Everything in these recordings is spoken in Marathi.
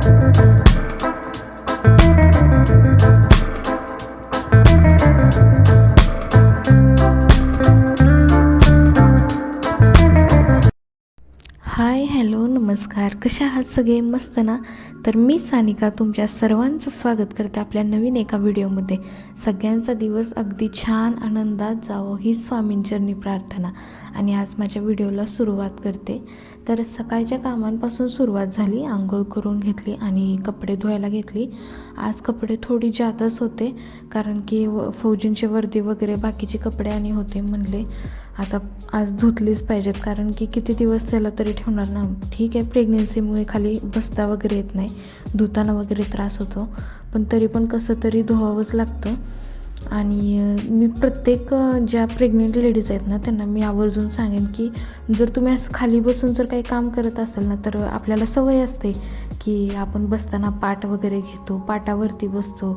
हाय, हॅलो, नमस्कार. कशा आहात सगळे? मस्त ना? तर मी सानिका तुमच्या सर्वांचं स्वागत करते आपल्या नवीन एका व्हिडिओमध्ये. सगळ्यांचा दिवस अगदी छान आनंदात जावं हीच स्वामींचरणी प्रार्थना. आणि आज माझ्या व्हिडिओला सुरुवात करते. तर सकाळच्या कामांपासून सुरुवात झाली. आंघोळ करून घेतली आणि कपडे धुवायला घेतली. आज कपडे थोडी जादच होते, कारण की फौजींचे वर्दी वगैरे बाकीचे कपडे आणि होते. म्हणले आता आज धुतलीच पाहिजेत, कारण की किती दिवस त्याला तरी ठेवणार ना. ठीक आहे, प्रेग्नेन्सीमुळे खाली बसता वगैरे येत नाही, धुताना वगैरे त्रास होतो, पण तरी पण कसं तरी धुवावंच लागतं. आणि मी प्रत्येक ज्या प्रेग्नेंट लेडीज आहेत ना त्यांना मी आवर्जून सांगेन की जर तुम्ही असं खाली बसून जर काही काम करत असाल ना, तर आपल्याला सवय असते की आपण बसताना पाट वगैरे घेतो, पाटावरती बसतो.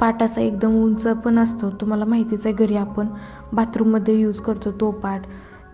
पाट असा एकदम उंच पण असतो, तुम्हाला माहितीच आहे, घरी आपण बाथरूममध्ये यूज करतो तो पाट.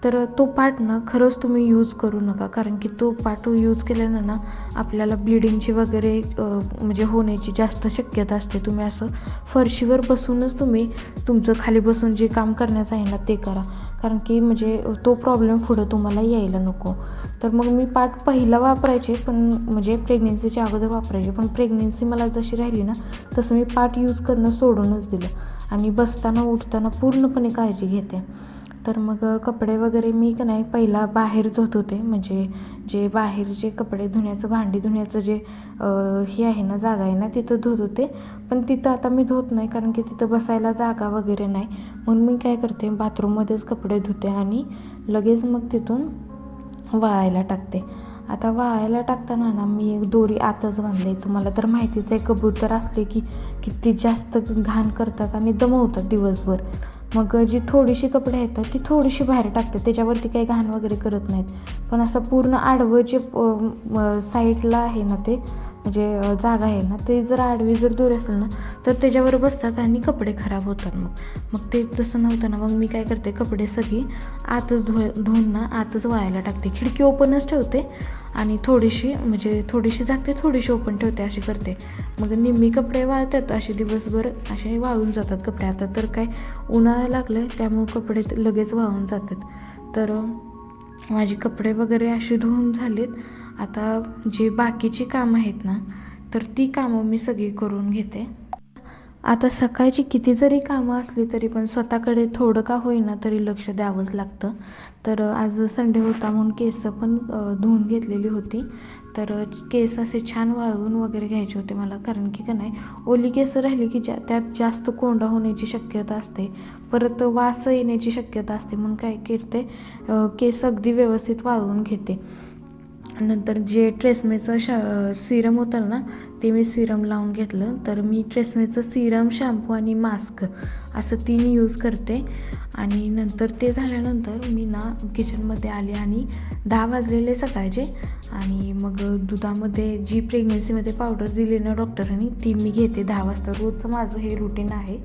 तर तो पाट ना खरंच तुम्ही यूज करू नका, कारण की तो पाट यूज केल्यानं ना आपल्याला ब्लिडिंगची वगैरे म्हणजे होण्याची जास्त शक्यता असते. तुम्ही असं फरशीवर बसूनच तुम्ही तुमचं खाली बसून जे काम करण्याचं आहे ना ते करा, कारण की म्हणजे तो प्रॉब्लेम पुढं तुम्हाला यायला नको. तर मग मी पाट पहिला वापरायचे, पण म्हणजे प्रेग्नेन्सीच्या अगोदर वापरायचे, पण प्रेग्नेन्सी मला जशी राहिली ना तसं मी पाट यूज करणं सोडूनच दिलं आणि बसताना उठताना पूर्णपणे काळजी घेते. तर मग कपडे वगैरे मी का नाही पहिला बाहेर धुत होते, म्हणजे जे बाहेरचे कपडे धुण्याचं, भांडी धुण्याचं जे हे आहे ना, जागा आहे ना, तिथं धुत होते. पण तिथं आता मी धुत नाही, कारण की तिथं बसायला जागा वगैरे नाही. म्हणून मी काय करते, बाथरूममध्येच कपडे धुते आणि लगेच मग तिथून वाळायला टाकते. आता वाळायला टाकताना ना मी एक दोरी आतच बांधले. तुम्हाला तर माहितीच आहे, कबूतर असले की किती जास्त घाण करतात आणि दमवतात दिवसभर. मग जी थोडीशी कपडे आहेत ती थोडीशी बाहेर टाकते, त्याच्यावरती काही घाण वगैरे करत नाहीत. पण असं पूर्ण आडवं जे साईडला आहे ना, ते म्हणजे जागा आहे ना, ते जर आडवी जर दोरी असेल ना तर त्याच्यावर बसतात आणि कपडे खराब होतात. मग ते तसं नव्हतं ना, मग मी काय करते, कपडे सगळी आतच धुवून ना आतच वाळायला टाकते. खिडकी ओपनच ठेवते आणि थोडीशी झाकते, थोडीशी ओपन ठेवते, अशी करते. मग निम्मी कपडे वाळतात, असे दिवसभर असे वाळून जातात कपडे. आता तर काय उन्हाळा लागलं त्यामुळे कपडे लगेच वाळून जातात. तर माझी कपडे वगैरे अशी धुवून झालीत. आता जी बाकीची कामं आहेत ना, तर ती कामं मी सगळी करून घेते. आता सकाळची किती जरी कामं असली तरी पण स्वतःकडे थोडं का होईना तरी लक्ष द्यावंच लागतं. तर आज संडे होता म्हणून केस पण धुवून घेतलेली होती. तर केस असे छान वाळवून वगैरे घ्यायचे होते मला, कारण की का नाही ओली केस राहिली की त्यात जास्त कोंडा होण्याची शक्यता असते, परत वास येण्याची शक्यता असते. म्हणून काय करते, केस अगदी व्यवस्थित वाळवून घेते. नंतर जे ट्रेसमेचं सिरम होतं ना, ते मी सिरम लावून घेतलं. तर मी ट्रेसमेचं सिरम, शॅम्पू आणि मास्क असं 3 यूज करते. आणि नंतर ते झाल्यानंतर मी ना किचनमध्ये आले आणि 10 वाजलेले सकाळचे. आणि मग दुधामध्ये जी प्रेग्नेन्सीमध्ये पावडर दिली ना डॉक्टरांनी, ती मी घेते 10 वाजता. रोजचं माझं हे रुटीन आहे.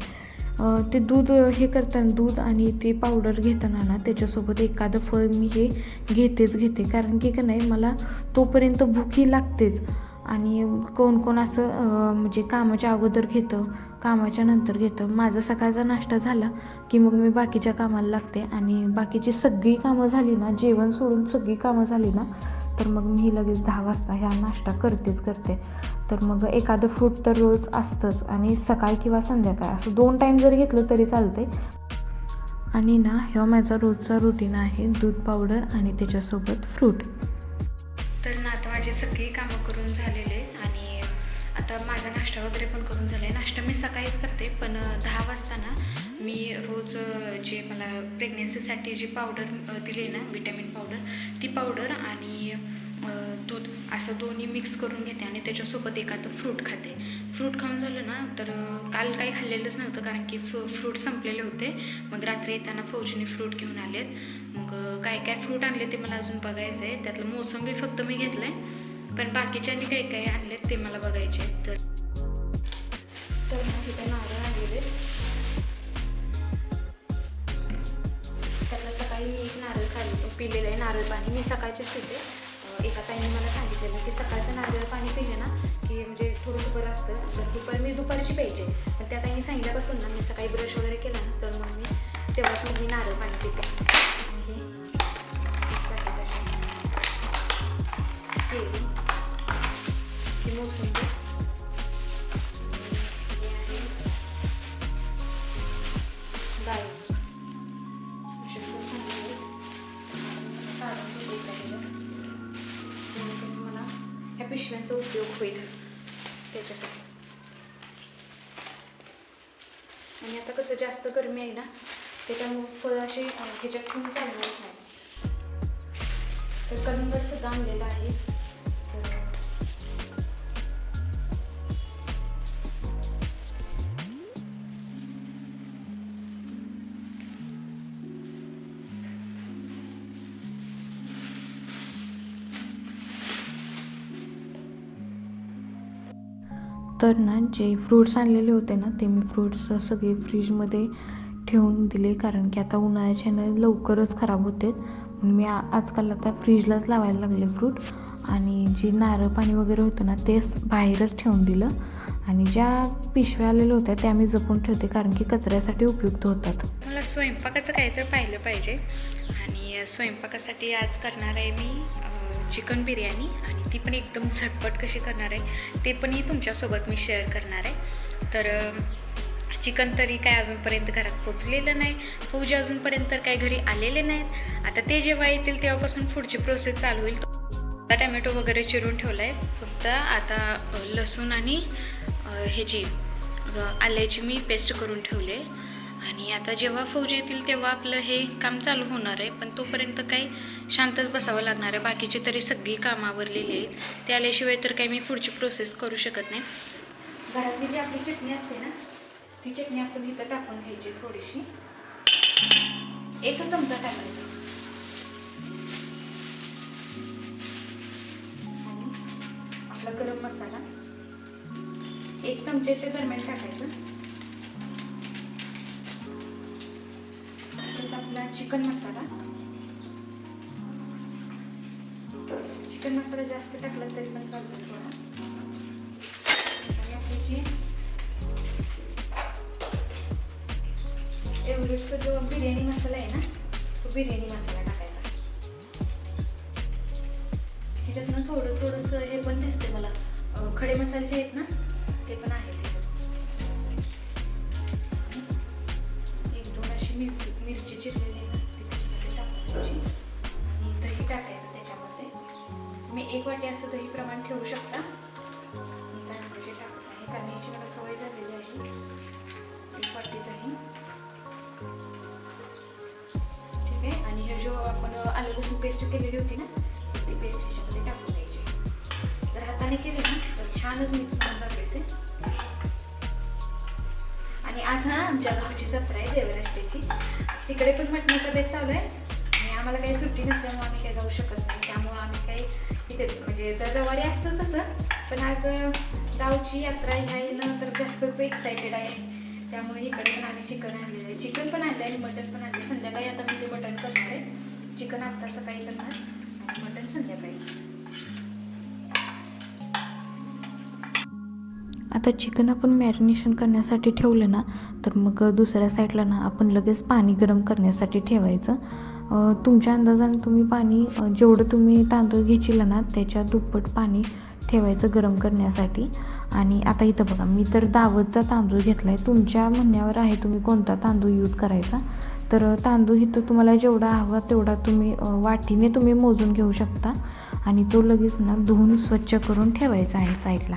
ते दूध हे करताना, दूध आणि ते पावडर घेताना ना त्याच्यासोबत एखादं फळ मी हे घेते, कारण की का नाही मला तोपर्यंत भूकी लागतेच. आणि कोण असं म्हणजे कामाच्या अगोदर घेतं, कामाच्या नंतर घेतं. माझा सकाळचा नाश्ता झाला की मग मी बाकीच्या कामाला लागते, आणि बाकीची सगळी कामं झाली ना, जेवण सोडून सगळी कामं झाली ना, तर मग मी लगेच 10 वाजता ह्या नाश्ता करते. तर मग एखादं फ्रूट तर रोज असतंच, आणि सकाळी किंवा संध्याकाळ असं 2 टाईम जर घेतलं तरी चालते. आणि ना ह्या माझा रोजचा रुटीन आहे, दूध, पावडर आणि त्याच्यासोबत फ्रूट. तर ना आता माझी सगळी कामं करून झालेले, आणि आता माझा नाश्ता वगैरे पण करून झाला आहे. नाश्ता मी सकाळीच करते, पण 10 वाजता ना मी रोज जे मला प्रेग्नेन्सीसाठी जी पावडर दिली आहे ना, विटॅमिन पावडर, ती पावडर आणि दूध असं दोन्ही मिक्स करून घेते, आणि त्याच्यासोबत एखादं फ्रूट खाते. फ्रूट खाऊन झालं ना, तर काल काही खाल्लेलंच नव्हतं, कारण की फ्रूट संपलेले होते. मग रात्री येताना फौजीने फ्रूट घेऊन आलेत. मग काय फ्रूट आणले ते मला अजून बघायचं आहे. त्यातलं मोसंबी फक्त मी घेतलं आहे, पण बाकीच्यांनी काही आणलेत ते मला बघायचे आहेत. तर मग इथे नारळ आणलेले, त्याला सकाळी मी एक नारळ पिलेलं आहे, नारळ पाणी मी सकाळचेच पिते. एका ताईने मला सांगितलं सांगितलेलं की सकाळचं नारळ पाणी पिले ना की म्हणजे थोडंसं बरं असतं. तर मी दुपारची प्यायचे, पण त्या ताईंनी सांगितल्यापासून ना मी सकाळी ब्रश वगैरे केला ना तर मग मी तेव्हाच मी नारळ पाणी पिते. आणि हे मोसंबी मला ह्या पिशव्यांचा उपयोग होईल त्याच्यासाठी. आणि आता कसं जास्त गरमी आहे ना त्याच्यामुळे फळ असे ह्याच्यात ठेवून चालणार नाही. तर कलिंगड सुद्धा आणलेलं आहे. तर ना जे फ्रूट्स आणलेले होते ना ते मी फ्रूट्स सगळे फ्रीजमध्ये ठेवून दिले, कारण की आता उन्हाळ्याच्यानं लवकरच खराब होते. म्हणून मी आजकाल आता फ्रीजलाच लावायला लागले फ्रूट. आणि जे नारळ पाणी वगैरे होतं ना तेच बाहेरच ठेवून दिलं. आणि ज्या पिशव्या आलेल्या होत्या त्या मी जपून ठेवते, कारण की कचऱ्यासाठी उपयुक्त होतात. मला स्वयंपाकाचं काहीतरी पाहिलं पाहिजे, आणि स्वयंपाकासाठी आज करणार आहे मी चिकन बिर्याणी. आणि ती पण एकदम झटपट कशी करणार आहे ते पण तुमच्यासोबत मी शेअर करणार आहे. तर चिकन तरी काय अजूनपर्यंत घरात पोचलेलं नाही, फौजी अजूनपर्यंत तर काय घरी आलेले नाहीत. आता ते जेव्हा येतील तेव्हापासून पुढची प्रोसेस चालू होईल. आता टॅमॅटो वगैरे चिरून ठेवला आहे, फक्त आता लसूण आणि ह्याची आल्याची मी पेस्ट करून ठेवले. आणि आता जेव्हा फौजी येतील तेव्हा आपलं हे काम चालू होणार आहे. पण तोपर्यंत काही शांतच बसावं लागणार आहे. बाकीची तरी सगळी कामं आवरलेली आहेत, ते आल्याशिवाय तर काही मी पुढची प्रोसेस करू शकत नाही. घरातली जी आपली चटणी असते ना ती चटणी आपण इथं टाकून घ्यायची, थोडीशी 1 चमचा टाकायचा. आणि आपला गरम मसाला 1 चमच्याच्या दरम्यान टाकायचा. आपला चिकन मसाला जास्त टाकला तरी पण चालतो थोडा. आणि आपली जी एव्हरेस्टचा जो बिर्याणी मसाला आहे ना तो बिर्याणी मसाला टाकायचा. ह्याच्यातनं थोडंसं हे पण दिसते मला, खडे मसाले जे आहेत ना ते पण आहेत त्याच्यात. 1-2 अशी मिरची चिरलेली आहे ना ती त्याच्यामध्ये टाकायची. आणि दही टाकायचं त्याच्यामध्ये. तुम्ही 1 वाटी असं दही प्रमाण ठेवू शकता. त्यानंतर जे टाकत आहे, कारण याची मला सवय झालेली आहे. 1 वाटी दही, ठीक आहे. आणि हे जो आपण आलं लसूण पेस्ट केलेली होती ना ती पेस्ट ह्याच्यामध्ये टाकून द्यायची. जर हाताने केली ना तर छानच मिक्स होऊन जाते ते. आणि आज ना आमच्या गावची जत्रा आहे देवराष्ट्राची, तिकडे पण मटणाचा बेत चालू आहे. आणि आम्हाला काही सुट्टी नसल्यामुळे आम्ही काही जाऊ शकत नाही, त्यामुळं आम्ही काही इथेच म्हणजे दर रविवारी असतं तसं. पण आज गावची यात्रा ह्यानं तर जास्तच एक्सायटेड आहे, त्यामुळे इकडे पण आम्ही चिकन आणलेलं आहे. चिकन पण आणलं आणि मटण पण आणलं. संध्याकाळी आता मी ते मटण करणार आहे. चिकन आत्ता सकाळी करणार आणि मटण संध्याकाळी. आता चिकन आपण मॅरिनेशन करण्यासाठी ठेवलं ना तर मग दुसऱ्या साईडला ना आपण लगेच पाणी गरम करण्यासाठी ठेवायचं. तुमच्या अंदाजाने तुम्ही पाणी जेवढं तुम्ही तांदूळ घेशील ना त्याच्या दुप्पट पाणी ठेवायचं गरम करण्यासाठी. आणि आता इथं बघा मी तर दावतचा तांदूळ घेतला आहे. तुमच्या म्हणण्यावर आहे तुम्ही कोणता तांदूळ यूज करायचा. तर तांदूळ इथं तुम्हाला जेवढा हवा तेवढा तुम्ही वाटीने तुम्ही मोजून घेऊ शकता. आणि तो लगेच ना धुवून स्वच्छ करून ठेवायचा आहे साईडला.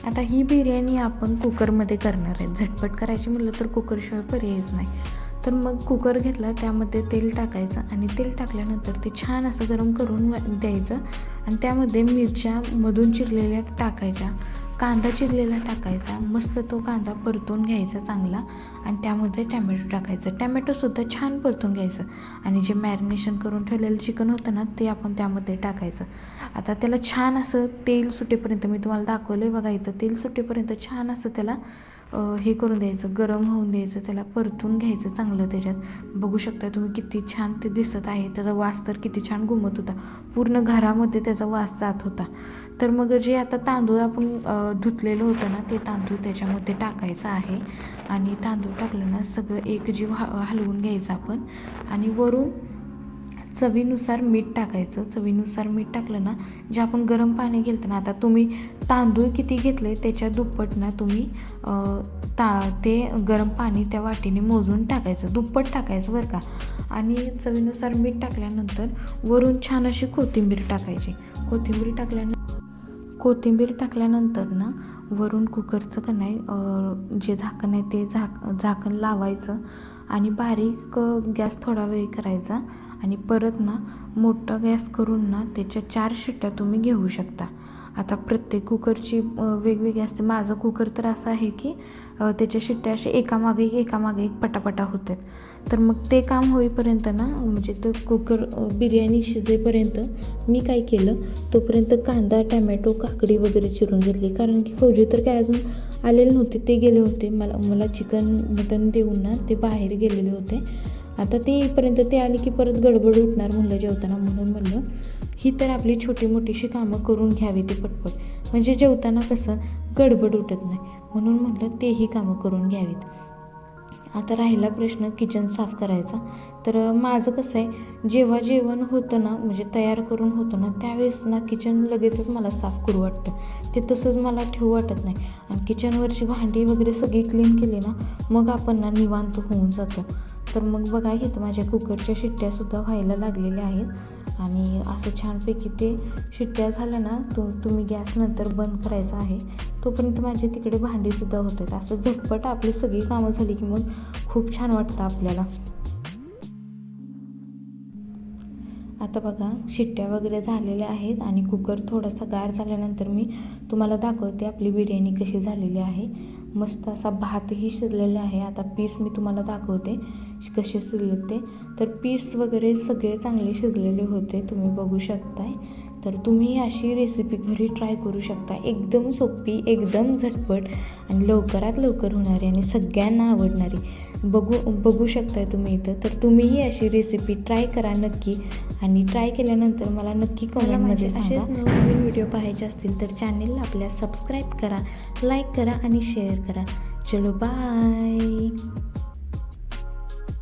आता ही बिर्याणी आपण कुकरमध्ये करणार आहे. झटपट करायची म्हटलं तर कुकरशिवाय पर्यायच नाही. तर मग कुकर घेतला, त्यामध्ये तेल टाकायचं आणि तेल टाकल्यानंतर ते छान असं गरम करून द्यायचं. आणि त्यामध्ये मिरच्या मधून चिरलेल्या टाकायच्या, कांदा चिरलेला टाकायचा. मस्त तो कांदा परतून घ्यायचा चांगला. आणि त्यामध्ये टॅमॅटो टाकायचं. टॅमॅटोसुद्धा छान परतून घ्यायचं. आणि जे मॅरिनेशन करून ठेवलेलं चिकन होतं ना ते आपण त्यामध्ये टाकायचं. आता त्याला छान असं तेल सुटेपर्यंत, मी तुम्हाला दाखवलं आहे बघा इथं, तेल सुटेपर्यंत छान असं त्याला हे करून द्यायचं, गरम होऊन द्यायचं, त्याला परतून घ्यायचं चांगलं. त्याच्यात बघू शकता तुम्ही किती छान ते दिसत आहे. त्याचा वास तर किती छान घुमत होता, पूर्ण घरामध्ये त्याचा वास जात होता. तर मग जे आता तांदूळ आपण धुतलेलं होतं ना, ते तांदूळ त्याच्यामध्ये टाकायचं आहे. आणि तांदूळ टाकलं ना, सगळं एकजीव हलवून घ्यायचं आपण. आणि वरून चवीनुसार मीठ टाकायचं. चवीनुसार मीठ टाकलं ना, जे आपण गरम पाणी घेतलं ना, आता तुम्ही तांदूळ किती घेतले त्याच्या दुप्पट ना तुम्ही ते गरम पाणी त्या वाटीने मोजून टाकायचं, दुप्पट टाकायचं बरं का. आणि चवीनुसार मीठ टाकल्यानंतर वरून छान अशी कोथिंबीर टाकायची. कोथिंबीर टाकल्यानंतर ना, वरून कुकरचं का नाही जे झाकण आहे ते झाकण लावायचं. आणि बारीक गॅस थोडा वेळ करायचा. आणि परत ना मोठा गॅस करून ना त्याच्या 4 शिट्ट्या तुम्ही घेऊ शकता. आता प्रत्येक कुकरची वेगवेगळी असते. माझं कुकर तर असं आहे की त्याच्या शिट्ट्या असे एकामागे एक पटापटा होतात. तर मग ते काम होईपर्यंत ना, म्हणजे तो कुकर बिर्याणी शिजेपर्यंत मी काय केलं, तोपर्यंत कांदा, टमॅटो, काकडी वगैरे चिरून घेतली. कारण की फौजी तर काय अजून आलेले नव्हते, ते गेले होते. मला चिकन मटन देऊन ना ते बाहेर गेलेले होते. आता ते येईपर्यंत ते आले की परत गडबड उठणार म्हणलं जेवताना. म्हणून म्हणलं ही तर आपली छोटी मोठीशी कामं करून घ्यावी ती पटपट, म्हणजे जेवताना कसं गडबड उठत नाही. म्हणून म्हटलं तेही कामं करून घ्यावीत. आता राहिला प्रश्न किचन साफ करायचा. तर माझं कसं आहे, जेव्हा जेवण होतं ना, म्हणजे तयार करून होतं ना, त्यावेळेस ना किचन लगेचच मला साफ करू वाटतं. ते तसंच मला ठेवू वाटत नाही. आणि किचनवरची भांडी वगैरे सगळी क्लीन केली ना, मग आपण ना निवांत होऊन जातो. तर मग बघा घेतं माझ्या कुकरच्या शिट्ट्यासुद्धा व्हायला लागलेल्या आहेत. आणि असं छानपैकी ते शिट्ट्या झाल्या ना, तुम्ही गॅस नंतर बंद करायचा आहे. तोपर्यंत माझे तिकडे भांडीसुद्धा होत आहेत. असं झटपट आपली सगळी कामं झाली की मग खूप छान वाटतं आपल्याला. आता बघा शिट्ट्या वगैरे झालेल्या आहेत आणि कुकर थोडासा गार झाल्यानंतर मी तुम्हाला दाखवते आपली बिर्याणी कशी झालेली आहे. मस्त असा भातही शिजलेला आहे. आता पीस मी तुम्हाला दाखवते कसे शिजले ते. तर पीस वगैरे सगळे चांगले शिजलेले होते, तुम्ही बघू शकताय. तर तुम्ही अशी रेसिपी घरी ट्राय करू शकता. एकदम सोपी, एकदम झटपट आणि लवकरात लवकर होणारी आणि सगळ्यांना आवडणारी. बघू शकताय तुम्ही इथं. तर तुम्हीही अशी रेसिपी ट्राय करा नक्की. आणि ट्राय केल्यानंतर मला नक्की कमेंटमध्ये सांगा. असेच नवीन व्हिडिओ पाहायचे असतील तर चॅनेलला आपल्या सबस्क्राईब करा, लाईक करा आणि शेअर करा. चलो बाय.